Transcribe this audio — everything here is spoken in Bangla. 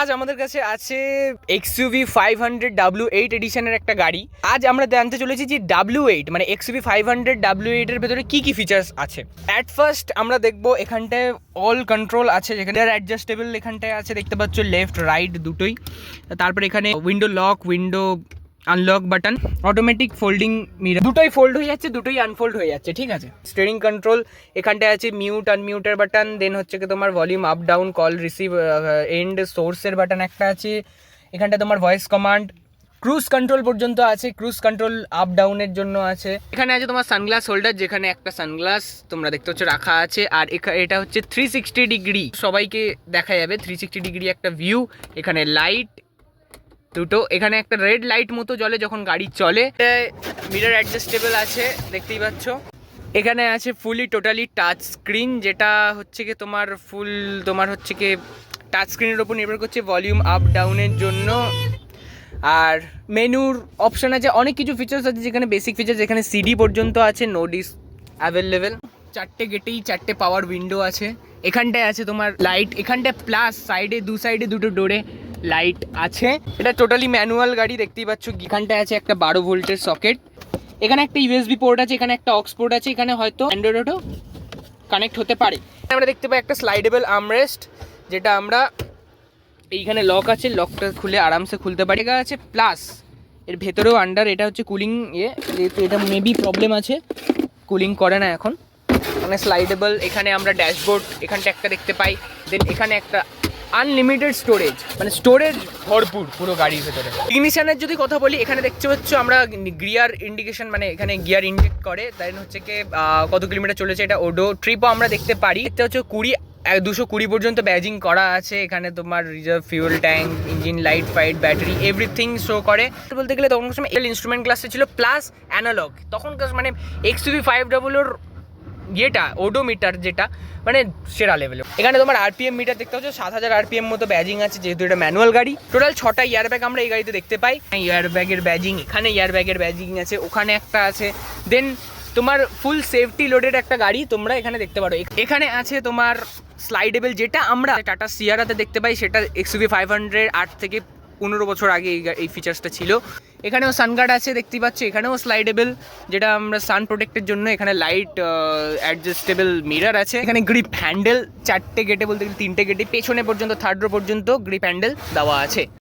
আজ আমাদের কাছে আছে XUV 500 W8 এডিশনের একটা গাড়ি। আজ আমরা জানতে চলেছি যে W8 মানে XUV 500 W8 এর ভেতরে কি কি ফিচার্স আছে। অ্যাট ফার্স্ট আমরা দেখবো এখানটায় অল কন্ট্রোল আছে, যেখানে অ্যাডজাস্টেবল এখানটায় আছে, দেখতে পাচ্ছ লেফট রাইট দুটোই। তারপর এখানে window lock, window unlock button, automatic folding mirror, দুটোই ফোল্ড হয়ে যাচ্ছে, দুটোই আনফোল্ড হয়ে যাচ্ছে, ঠিক আছে। স্টিয়ারিং কন্ট্রোল এখানটায় আছে, মিউট আনমিউটের বাটন, দেন হচ্ছে কি তোমার volume up down, call receive, and সোর্সের বাটন একটা আছে। এখানটা তোমার ভয়েস কমান্ড, ক্রুজ কন্ট্রোল পর্যন্ত আছে, ক্রুজ কন্ট্রোল আপ ডাউনের জন্য আছে। এখানে আছে তোমার সানগ্লাস হোল্ডার, যেখানে একটা সানগ্লাস তোমরা দেখতে হচ্ছে রাখা আছে। আর এটা হচ্ছে 360 ডিগ্রি, সবাইকে দেখা যাবে 360 ডিগ্রি একটা ভিউ। এখানে লাইট দুটো, এখানে একটা রেড লাইট মতো জ্বলে যখন গাড়ি চলে। মিরর অ্যাডজাস্টেবল আছে, দেখতেই পাচ্ছ। এখানে আছে ফুলি টোটালি টাচ স্ক্রিন, যেটা হচ্ছে কি তোমার ফুল তোমার হচ্ছে কি টাচ স্ক্রিনের ওপর নির্ভর করছে ভলিউম আপ ডাউনের জন্য। আর মেনুর অপশান আছে, অনেক কিছু ফিচার্স আছে, যেখানে বেসিক ফিচার্স এখানে সিডি পর্যন্ত আছে, নো ডিস অ্যাভেলেবেল। চারটে গেটেই চারটে পাওয়ার উইন্ডো আছে। এখানটায় আছে তোমার লাইট, এখানটায় প্লাস সাইডে সাইডে দুটো ডোরে লাইট আছে। এটা টোটালি ম্যানুয়াল গাড়ি, দেখতেই পাচ্ছ। এখানটায় আছে একটা 12 ভোল্টের সকেট, এখানে একটা USB পোর্ট আছে, এখানে একটা অক্স পোর্ট আছে, এখানে হয়তো অ্যান্ড্রয়েড অটো কানেক্ট হতে পারে। আমরা দেখতে পাই একটা স্লাইডেবল আর্মরেস্ট, যেটা আমরা এইখানে লক আছে, লকটা খুলে আরামসে খুলতে পারি। এটা আছে প্লাস এর ভেতরেও আন্ডার, এটা হচ্ছে কুলিং যেহেতু এটা মেবি প্রবলেম আছে, কুলিং করে না এখন, মানে স্লাইডেবল। এখানে আমরা ড্যাশবোর্ড এখানটা একটা দেখতে পাই, দেন এখানে একটা আনলিমিটেড স্টোরেজ, মানে স্টোরেজ ভরপুর পুরো গাড়ির ভেতরে। ইগনিশনের যদি কথা বলি, এখানে দেখতে পাচ্ছ আমরা গিয়ার ইন্ডিকেশন, মানে এখানে গিয়ার ইন্ডিকেট করে, দেন হচ্ছে কি কত কিলোমিটার চলেছে, এটা ওডো ট্রিপও আমরা দেখতে পারি। এটা হচ্ছে 220 পর্যন্ত ব্যাজিং করা আছে। এখানে তোমার reserve fuel tank, engine light fight, battery everything show করে। বলতে গেলে তখন সময় ইনস্ট্রুমেন্ট ক্লাসে ছিল প্লাস অ্যানালগ, তখনকার মানে XUV 500 ইয়েটা ওডোমিটার, যেটা মানে সেরা লেভেলে। এখানে তোমার RPM মিটার দেখতে পাচ্ছ, 7000 RPM মতো ব্যাজিং আছে, যেহেতু এটা ম্যানুয়াল গাড়ি। টোটাল 6টা ইয়ারব্যাগ আমরা এই গাড়িতে দেখতে পাই। ইয়ারব্যাগের ব্যাজিং, এখানে ইয়ারব্যাগের ব্যাজিং আছে, ওখানে একটা আছে। দেন তোমার ফুল সেফটি লোডেড একটা গাড়ি তোমরা এখানে দেখতে পারো। এখানে আছে তোমার স্লাইডেবল, যেটা আমরা টাটা সিয়ারাতে দেখতে পাই, সেটা XUV 500 8 থেকে 15 বছর আগে এই ফিচার্সটা ছিল। এখানেও সানগার্ড আছে, দেখতেই পাচ্ছ। এখানেও স্লাইডেবল, যেটা আমরা সান প্রোটেক্টের জন্য। এখানে লাইট অ্যাডজাস্টেবল মিরর আছে। এখানে গ্রিপ হ্যান্ডেল, 4টে গেটে বলতে গেলে 3টে গেটে পেছনে পর্যন্ত, থার্ড রো পর্যন্ত গ্রিপ হ্যান্ডেল দেওয়া আছে।